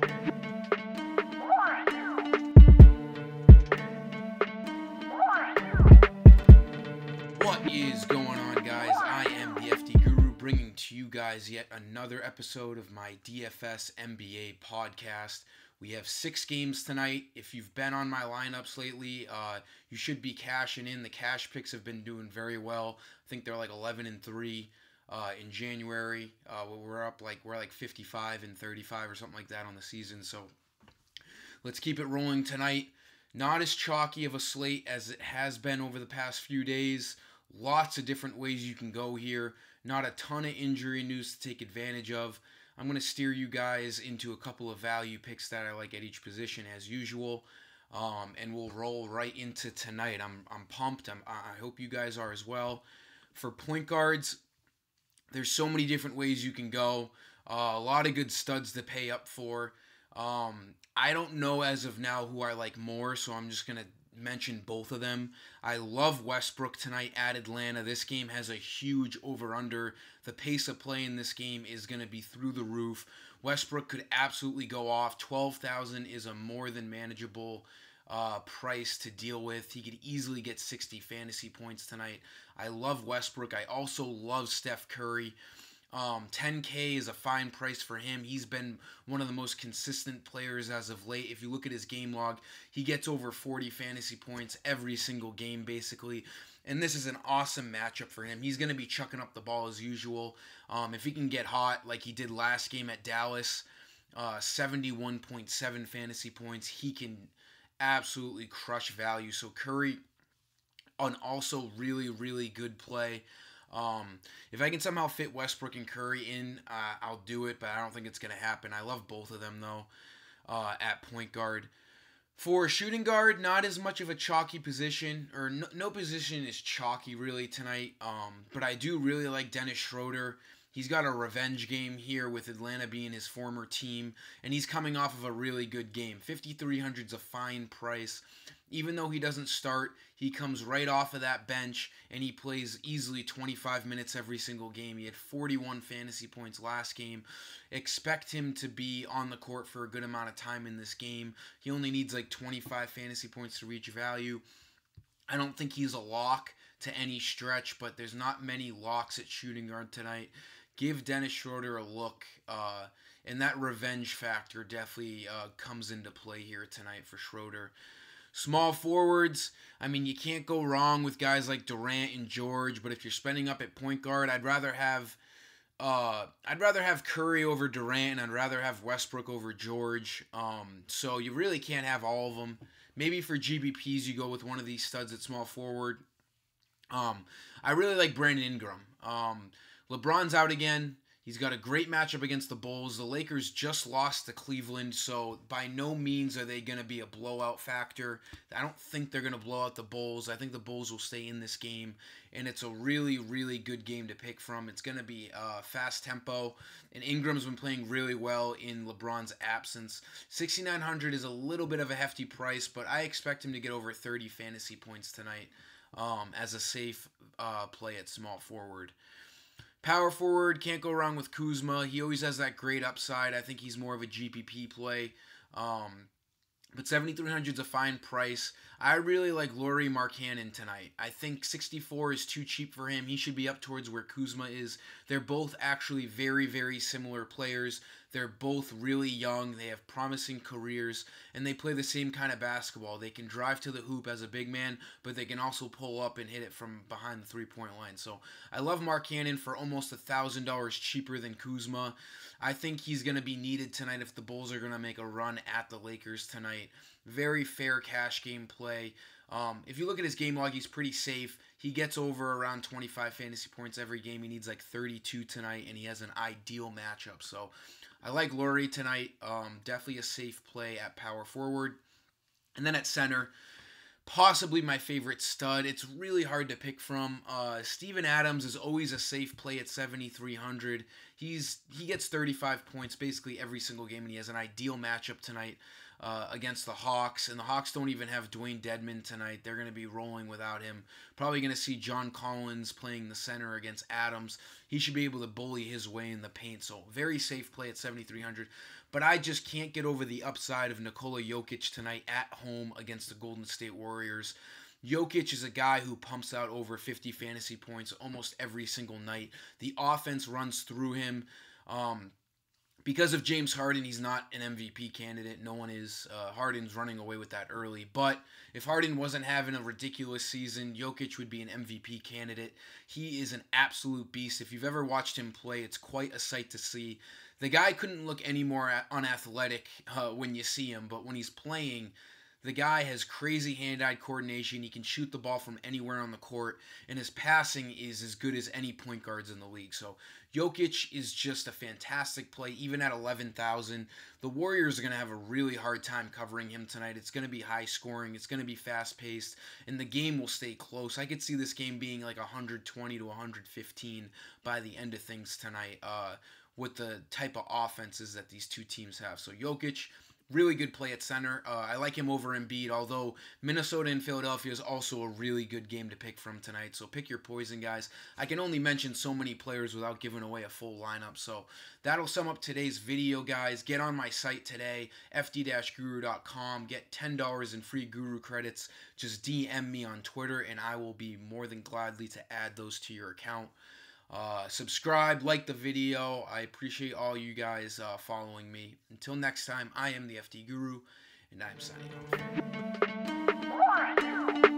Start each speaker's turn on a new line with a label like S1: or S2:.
S1: What is going on, guys? I am the FD Guru, bringing to you guys yet another episode of my DFS NBA podcast. We have 6 games tonight. If you've been on my lineups lately, you should be cashing in. The cash picks have been doing very well. I think they're like 11-3 in January. We're like 55-35 or something like that on the season. So let's keep it rolling tonight. Not as chalky of a slate as it has been over the past few days. Lots of different ways you can go here. Not a ton of injury news to take advantage of. I'm going to steer you guys into a couple of value picks that I like at each position as usual. And we'll roll right into tonight. I'm pumped. I hope you guys are as well. For point guards, there's so many different ways you can go. A lot of good studs to pay up for. I don't know as of now who I like more, so I'm just going to mention both of them. I love Westbrook tonight at Atlanta. This game has a huge over-under. The pace of play in this game is going to be through the roof. Westbrook could absolutely go off. 12,000 is a more than manageable price to deal with. He could easily get 60 fantasy points tonight. I love Westbrook. I also love Steph Curry. 10K is a fine price for him. He's been one of the most consistent players as of late. If you look at his game log, he gets over 40 fantasy points every single game, basically. And this is an awesome matchup for him. He's going to be chucking up the ball as usual. If he can get hot like he did last game at Dallas, 71.7 fantasy points, he can absolutely crush value. So Curry, an also really, really good play. If I can somehow fit Westbrook and Curry in, I'll do it, but I don't think it's going to happen. I love both of them, though, at point guard. For shooting guard, not as much of a chalky position, or no position is chalky, really, tonight, but I do really like Dennis Schroeder. He's got a revenge game here with Atlanta being his former team, and he's coming off of a really good game. 5,300 is a fine price. Even though he doesn't start, he comes right off of that bench, and he plays easily 25 minutes every single game. He had 41 fantasy points last game. Expect him to be on the court for a good amount of time in this game. He only needs like 25 fantasy points to reach value. I don't think he's a lock to any stretch, but there's not many locks at shooting guard tonight. Give Dennis Schroeder a look, and that revenge factor definitely comes into play here tonight for Schroeder. Small forwards, I mean, you can't go wrong with guys like Durant and George, but if you're spending up at point guard, I'd rather have Curry over Durant, and I'd rather have Westbrook over George. So you really can't have all of them. Maybe for GBPs, you go with one of these studs at small forward. I really like Brandon Ingram. LeBron's out again. He's got a great matchup against the Bulls. The Lakers just lost to Cleveland, so by no means are they going to be a blowout factor. I don't think they're going to blow out the Bulls. I think the Bulls will stay in this game, and it's a really, really good game to pick from. It's going to be fast tempo, and Ingram's been playing really well in LeBron's absence. 6,900 is a little bit of a hefty price, but I expect him to get over 30 fantasy points tonight as a safe play at small forward. Power forward, can't go wrong with Kuzma. He always has that great upside. I think he's more of a GPP play. But 7,300 is a fine price. I really like Lauri Markkanen tonight. I think 64 is too cheap for him. He should be up towards where Kuzma is. They're both actually very, very similar players. They're both really young. They have promising careers, and they play the same kind of basketball. They can drive to the hoop as a big man, but they can also pull up and hit it from behind the three-point line. So I love Markkanen for almost $1,000 cheaper than Kuzma. I think he's going to be needed tonight if the Bulls are going to make a run at the Lakers tonight. Very fair cash game play. If you look at his game log, he's pretty safe. He gets over around 25 fantasy points every game. He needs like 32 tonight, and he has an ideal matchup. So I like Lauri tonight. Definitely a safe play at power forward. And then at center, possibly my favorite stud. It's really hard to pick from. Steven Adams is always a safe play at 7,300. He gets 35 points basically every single game, and he has an ideal matchup tonight against the Hawks, and the Hawks don't even have Dwayne Dedmon tonight. They're going to be rolling without him. Probably going to see John Collins playing the center against Adams. He should be able to bully his way in the paint, so very safe play at 7,300. But I just can't get over the upside of Nikola Jokic tonight at home against the Golden State Warriors. Jokic is a guy who pumps out over 50 fantasy points almost every single night. The offense runs through him. Because of James Harden, he's not an MVP candidate. No one is. Harden's running away with that early. But if Harden wasn't having a ridiculous season, Jokic would be an MVP candidate. He is an absolute beast. If you've ever watched him play, it's quite a sight to see. The guy couldn't look any more unathletic when you see him, but when he's playing, the guy has crazy hand-eye coordination. He can shoot the ball from anywhere on the court, and his passing is as good as any point guards in the league. So Jokic is just a fantastic play, even at 11,000. The Warriors are going to have a really hard time covering him tonight. It's going to be high scoring. It's going to be fast-paced, and the game will stay close. I could see this game being like 120 to 115 by the end of things tonight with the type of offenses that these two teams have. So Jokic, really good play at center. I like him over Embiid, although Minnesota and Philadelphia is also a really good game to pick from tonight. So pick your poison, guys. I can only mention so many players without giving away a full lineup. So that'll sum up today's video, guys. Get on my site today, fd-guru.com. Get $10 in free Guru credits. Just DM me on Twitter, and I will be more than gladly to add those to your account. Subscribe, like the video. I appreciate all you guys following me. Until next time, I am the FD Guru, and I am signing off.